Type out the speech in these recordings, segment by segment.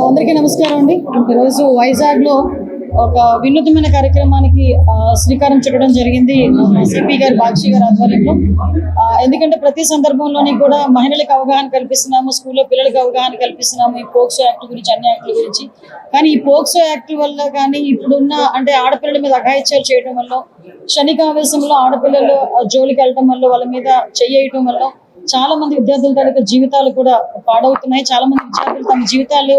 అందరికీ నమస్కారం అండి. ఈరోజు వైజాగ్లో ఒక వినూత్నమైన కార్యక్రమానికి శ్రీకారం చుట్టడం జరిగింది సిపి గారు బాక్షి గారి ఆధ్వర్యంలో. ఎందుకంటే ప్రతి సందర్భంలోని కూడా మహిళలకు అవగాహన కల్పిస్తున్నాము, స్కూల్లో పిల్లలకు అవగాహన కల్పిస్తున్నాము ఈ పోక్సో యాక్ట్ గురించి, అన్ని యాక్ట్ల గురించి. కానీ ఈ పోక్సో యాక్ట్ వల్ల కానీ ఇప్పుడున్న అంటే ఆడపిల్లల మీద అఘాయిత్యాలు చేయడం వల్ల, క్షణికావేశంలో ఆడపిల్లలు జోలికి వెళ్ళడం వల్ల, వాళ్ళ మీద చెయ్యటం వల్ల చాలా మంది విద్యార్థుల తాలూకా జీవితాలు కూడా పాడవుతున్నాయి. చాలా మంది విద్యార్థులు తమ జీవితాలు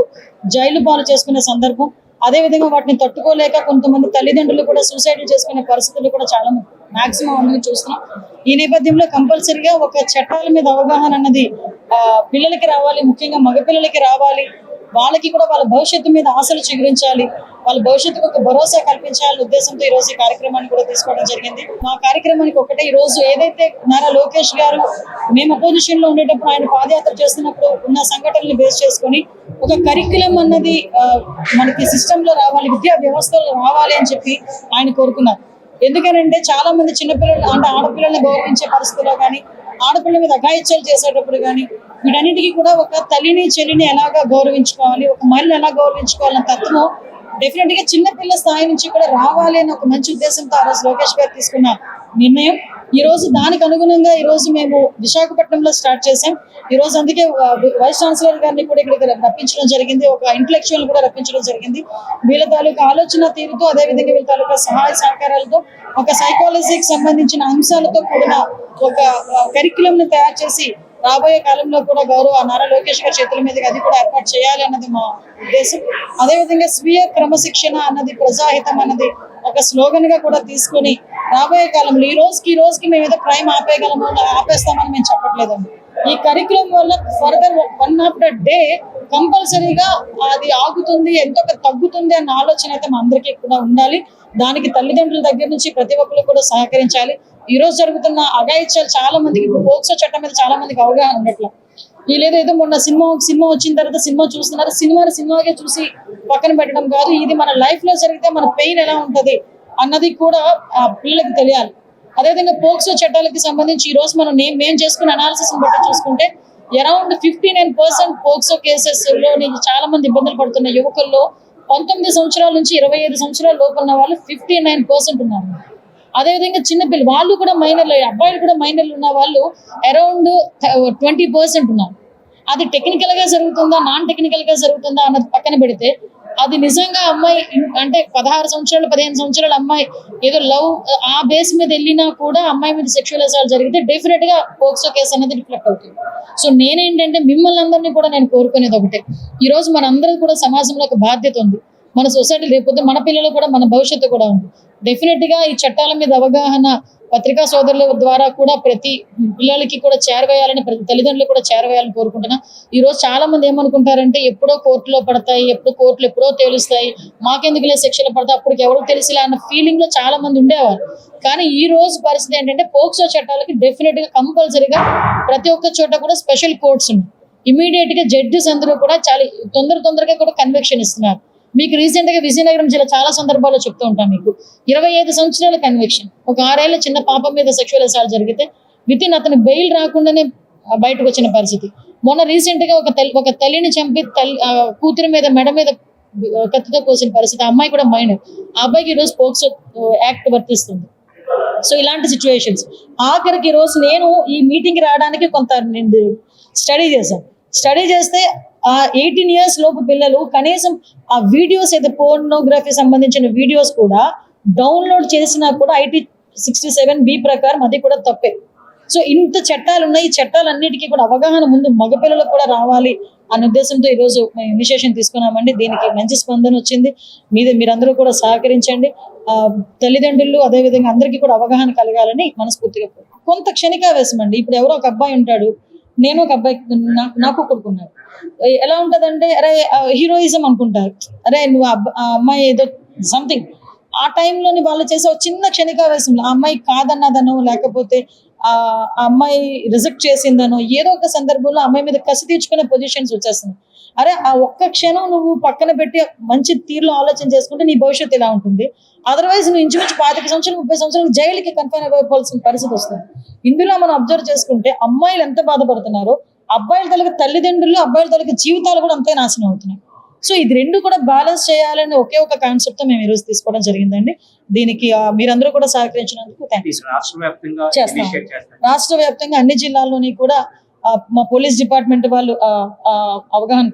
జైలు పాలు చేసుకునే సందర్భం. అదే విధంగా వాటిని తట్టుకోలేక కొంతమంది తల్లిదండ్రులు కూడా సూసైడ్ చేసుకునే పరిస్థితులు కూడా చాలా మాక్సిమం అందరూ చూస్తున్నాం. ఈ నేపథ్యంలో కంపల్సరిగా ఒక చట్టాల మీద అవగాహన అన్నది పిల్లలకి రావాలి, ముఖ్యంగా మగపిల్లలకి రావాలి. వాళ్ళకి కూడా వాళ్ళ భవిష్యత్తు మీద ఆశలు చిగురించాలి, వాళ్ళ భవిష్యత్తుకు ఒక భరోసా కల్పించాలనే ఉద్దేశంతో ఈ రోజు ఈ కార్యక్రమాన్ని కూడా తీసుకోవడం జరిగింది. మా కార్యక్రమానికి ఒకటే, ఈ రోజు ఏదైతే నారా లోకేష్ గారు మేము అపోజిషన్ లో ఉండేటప్పుడు ఆయన పాదయాత్ర చేస్తున్నప్పుడు ఉన్న సంఘటనలు బేస్ చేసుకొని ఒక కరిక్యులం అన్నది మనకి సిస్టమ్ లో రావాలి, విద్యా వ్యవస్థలో రావాలి అని చెప్పి ఆయన కోరుకున్నారు. ఎందుకనంటే చాలా మంది చిన్నపిల్లలు అంటే ఆడపిల్లల్ని గౌరవించే పరిస్థితుల్లో కానీ, ఆడపిల్లల మీద అఘాయిత్యాలు చేసేటప్పుడు కానీ, వీటన్నిటికీ కూడా ఒక తల్లిని చెల్లిని ఎలాగా గౌరవించుకోవాలి, ఒక మహిళను ఎలా గౌరవించుకోవాలన్న తత్వం డెఫినెట్ గా చిన్నపిల్ల స్థాయి నుంచి కూడా రావాలి అని ఒక మంచి ఉద్దేశంతో ఆ రోజు లోకేష్ గారు తీసుకున్న నిర్ణయం. ఈ రోజు దానికి అనుగుణంగా ఈ రోజు మేము విశాఖపట్నంలో స్టార్ట్ చేసాం. ఈ రోజు అందుకే వైస్ ఛాన్సలర్ గారిని కూడా ఇక్కడికి రప్పించడం జరిగింది, ఒక ఇంటలెక్చువల్ కూడా రప్పించడం జరిగింది. వీళ్ళ తాలూకా ఆలోచన తీరుతో, అదేవిధంగా వీళ్ళ తాలూకా సహాయ సహకారాలతో, ఒక సైకాలజీకి సంబంధించిన అంశాలతో కూడిన ఒక కరిక్యులం ని తయారు చేసి రాబోయే కాలంలో కూడా గౌరవ నారా లోకేష్ గారి చేతుల మీదుగా అది కూడా ఏర్పాటు చేయాలి అన్నది మా ఉద్దేశం. అదేవిధంగా స్వీయ క్రమశిక్షణ అన్నది, ప్రజాహితం అన్నది ఒక స్లోగన్ గా కూడా తీసుకొని రాబోయే కాలంలో ఈ రోజుకి మేము ఏదో క్రైమ్ ఆపేయగలము, ఆపేస్తామని మేము చెప్పట్లేదండి. ఈ కరిక్యులం వల్ల ఫర్దర్ వన్ ఆఫ్టర్ డే కంపల్సరీగా అది ఆగుతుంది, ఎంతో తగ్గుతుంది అన్న ఆలోచన అయితే మా అందరికీ కూడా ఉండాలి. దానికి తల్లిదండ్రుల దగ్గర నుంచి ప్రతి ఒక్కరు కూడా సహకరించాలి. ఈ రోజు జరుగుతున్న అఘాయిత్యాలు చాలా మందికి, ఇప్పుడు పోక్సో చట్టం మీద చాలా మందికి అవగాహన ఉండట్లా. వీళ్ళేదో మొన్న సినిమా వచ్చిన తర్వాత సినిమా చూస్తున్నారు, సినిమాగే చూసి పక్కన పెట్టడం కాదు, ఇది మన లైఫ్ లో జరిగితే మన పెయిన్ ఎలా ఉంటది అన్నది కూడా ఆ పిల్లలకి తెలియాలి. అదేవిధంగా పోక్సో చట్టాలకి సంబంధించి ఈ రోజు మనం మేము చేసుకున్న అనాలిసిస్ బట్టి చూసుకుంటే అరౌండ్ 59% పోక్సో కేసెస్ లో చాలా మంది ఇబ్బందులు పడుతున్న యువకుల్లో 19 సంవత్సరాల నుంచి 25 సంవత్సరాల లోపు ఉన్న వాళ్ళు 59% ఉన్నారు. అదేవిధంగా చిన్నపిల్లలు వాళ్ళు కూడా మైనర్లు, అబ్బాయిలు కూడా మైనర్లు ఉన్న వాళ్ళు అరౌండ్ 20% ఉన్నారు. అది టెక్నికల్ గా జరుగుతుందా, నాన్ టెక్నికల్ గా జరుగుతుందా అన్నది పక్కన పెడితే, అది నిజంగా అమ్మాయి అంటే 16 సంవత్సరాలు 15 సంవత్సరాల అమ్మాయి ఏదో లవ్ ఆ బేస్ మీద వెళ్ళినా కూడా అమ్మాయి మీద సెక్షువల్ అసాల్ట్ జరిగితే డెఫినెట్ గా పోక్సో కేసు అనేది రిఫ్లెక్ట్ అవుతుంది. సో నేనేంటంటే మిమ్మల్ని అందరినీ కూడా నేను కోరుకునేది ఒకటే, ఈ రోజు మనందరూ కూడా సమాజంలో ఒక బాధ్యత ఉంది, మన సొసైటీ లేకపోతే మన పిల్లలు కూడా మన భవిష్యత్తు కూడా ఉంది. డెఫినెట్ గా ఈ చట్టాల మీద అవగాహన పత్రికా సోదరుల ద్వారా కూడా ప్రతి పిల్లలకి కూడా చేరవేయాలని, ప్రతి తల్లిదండ్రులు కూడా చేరవేయాలని కోరుకుంటున్నా. ఈ రోజు చాలా మంది ఏమనుకుంటారంటే ఎప్పుడో కోర్టులో పడతాయి, కోర్టులు ఎప్పుడో తేలుస్తాయి, మాకెందుకులే శిక్షలు పడతాయి, అప్పటికి ఎవరికి తెలిసిలే అన్న ఫీలింగ్ లో చాలా మంది ఉండేవారు. కానీ ఈ రోజు పరిస్థితి ఏంటంటే పోక్సో చట్టాలకి డెఫినెట్ గా కంపల్సరీగా ప్రతి ఒక్క చోట కూడా స్పెషల్ కోర్ట్స్ ఉన్నాయి. ఇమీడియట్ గా జడ్జెస్ అందరూ కూడా చాలా తొందరగా కూడా కన్విక్షన్ ఇస్తున్నారు. మీకు రీసెంట్ గా విజయనగరం జిల్లా చాలా సందర్భాల్లో చెప్తూ ఉంటాం, మీకు 25 సంవత్సరాల కన్విక్షన్, ఒక 6 ఏళ్ల చిన్న పాప మీద సెక్షువల్ అసాల్ట్ జరిగితే వితిన్ అతను బెయిల్ రాకుండానే బయటకు వచ్చిన పరిస్థితి. మొన్న రీసెంట్ గా ఒక తల్లిని చంపి కూతురి మీద మెడ మీద కత్తితో కోసిన పరిస్థితి. ఆ అమ్మాయి కూడా మైనర్, ఆ అబ్బాయికి ఈరోజు పోక్సో యాక్ట్ వర్తిస్తుంది. సో ఇలాంటి సిచ్యువేషన్స్ ఆఖరికి ఈరోజు నేను ఈ మీటింగ్ రావడానికి కొంత స్టడీ చేస్తే 18 years లోపు పిల్లలు కనీసం ఆ వీడియోస్ అయితే పోర్నోగ్రఫీ సంబంధించిన వీడియోస్ కూడా డౌన్లోడ్ చేసినా కూడా ఐటీ 67B ప్రకారం అది కూడా తప్పే. సో ఇంత చట్టాలు ఉన్నాయి, ఈ చట్టాలన్నిటికీ కూడా అవగాహన ముందు మగపిల్లలకు కూడా రావాలి అనే ఉద్దేశంతో ఈరోజు మేము ఇనిషియేషన్ తీసుకున్నామండి. దీనికి మంచి స్పందన వచ్చింది. మీరందరూ కూడా సహకరించండి. తల్లిదండ్రులు అదేవిధంగా అందరికీ కూడా అవగాహన కలగాలని మనస్ఫూర్తిగా. కొంత క్షణికావేశం అండి. ఇప్పుడు ఎవరో ఒక అబ్బాయి ఉంటాడు, నేను ఒక అబ్బాయి, నాకు కొడుకున్నాడు. ఎలా ఉంటదంటే అరే హీరోయిజం అనుకుంటారు, అరే నువ్వు ఆ అమ్మాయి ఏదో సంథింగ్, ఆ టైంలోని వాళ్ళు చేసే ఒక చిన్న క్షణికావేశంలో ఆ అమ్మాయి కాదన్నదనో, లేకపోతే ఆ అమ్మాయి రిజెక్ట్ చేసిందనో, ఏదో ఒక సందర్భంలో అమ్మాయి మీద కసి తీర్చుకునే పొజిషన్స్ వచ్చేస్తున్నాయి. అరే ఆ ఒక్క క్షణం నువ్వు పక్కన పెట్టి మంచి తీరులో ఆలోచన చేసుకుంటే నీ భవిష్యత్తు ఎలా ఉంటుంది. అదర్వైజ్ నువ్వు ఇంచుమించు 25 సంవత్సరాలు 30 సంవత్సరాలు జైలుకి కన్ఫైన్ అయిపోవాల్సిన పరిస్థితి వస్తుంది. ఇందులో మనం అబ్జర్వ్ చేసుకుంటే అమ్మాయిలు ఎంత బాధపడుతున్నారో, అబ్బాయిల తల్లిదండ్రులు, అబ్బాయిల తల్లికి జీవితాలు కూడా అంతే నాశనం అవుతున్నాయి. సో ఇది రెండు కూడా బ్యాలెన్స్ చేయాలని ఒకే ఒక కాన్సెప్ట్ తో మేము ఈరోజు తీసుకోవడం జరిగిందండి. దీనికి మీరందరూ కూడా సహకరించినందుకు థ్యాంక్స్. రాష్ట్ర వ్యాప్తంగా అన్ని జిల్లాల్లోని కూడా మా పోలీస్ డిపార్ట్మెంట్ వాళ్ళు అవగాహన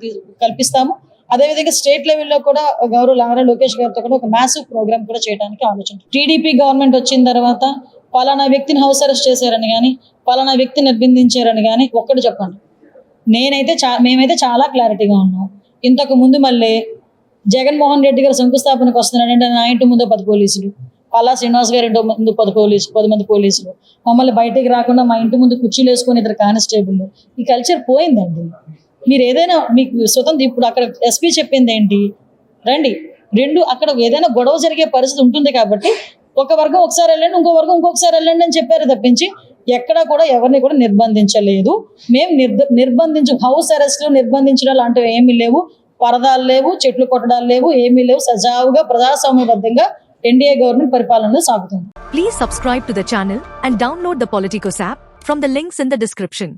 కల్పిస్తాము. అదేవిధంగా స్టేట్ లెవెల్లో కూడా గౌరవ నారా లోకేష్ గారితో కూడా ఒక మ్యాసివ్ ప్రోగ్రామ్ కూడా చేయడానికి ఆలోచన. టీడీపీ గవర్నమెంట్ వచ్చిన తర్వాత పలానా వ్యక్తిని హౌస్ అరెస్ట్ చేశారని కానీ, పలానా వ్యక్తిని నిర్బంధించారని కానీ ఒక్కటి చెప్పండి. మేమైతే చాలా క్లారిటీగా ఉన్నాం. ఇంతకు ముందు మళ్ళీ జగన్మోహన్ రెడ్డి గారు శంకుస్థాపనకు వస్తున్నాడంటే నా ఇంటి ముందు 10 పోలీసులు, పల్లా శ్రీనివాస్ గారి ఇంటి ముందు 10 మంది పోలీసులు, మమ్మల్ని బయటికి రాకుండా మా ఇంటి ముందు కుర్చీలు వేసుకొని 2 కానిస్టేబుల్. ఈ కల్చర్ పోయిందండి. మీరు ఏదైనా మీకు స్వతంత్ర ఇప్పుడు అక్కడ ఎస్పీ చెప్పింది ఏంటి, రండి రెండు అక్కడ ఏదైనా గొడవ జరిగే పరిస్థితి ఉంటుంది కాబట్టి ఒక వర్గం ఒకసారి వెళ్ళండి, ఇంకో వర్గం ఇంకొకసారి వెళ్ళండి అని చెప్పారు తప్పించి ఎక్కడా కూడా ఎవరిని కూడా నిర్బంధించలేదు. మేము హౌస్ అరెస్ట్లు నిర్బంధించడం లాంటివి ఏమీ లేవు. పరదాలు లేవు, చెట్లు కొట్టడాలు లేవు, ఏమీ లేవు. సజావుగా ప్రజాస్వామ్యబద్ధంగా ఎన్డీఏ గవర్నమెంట్ పరిపాలనలో సాగుతుంది. Please subscribe to the channel and download the Politicos app from the links in the description.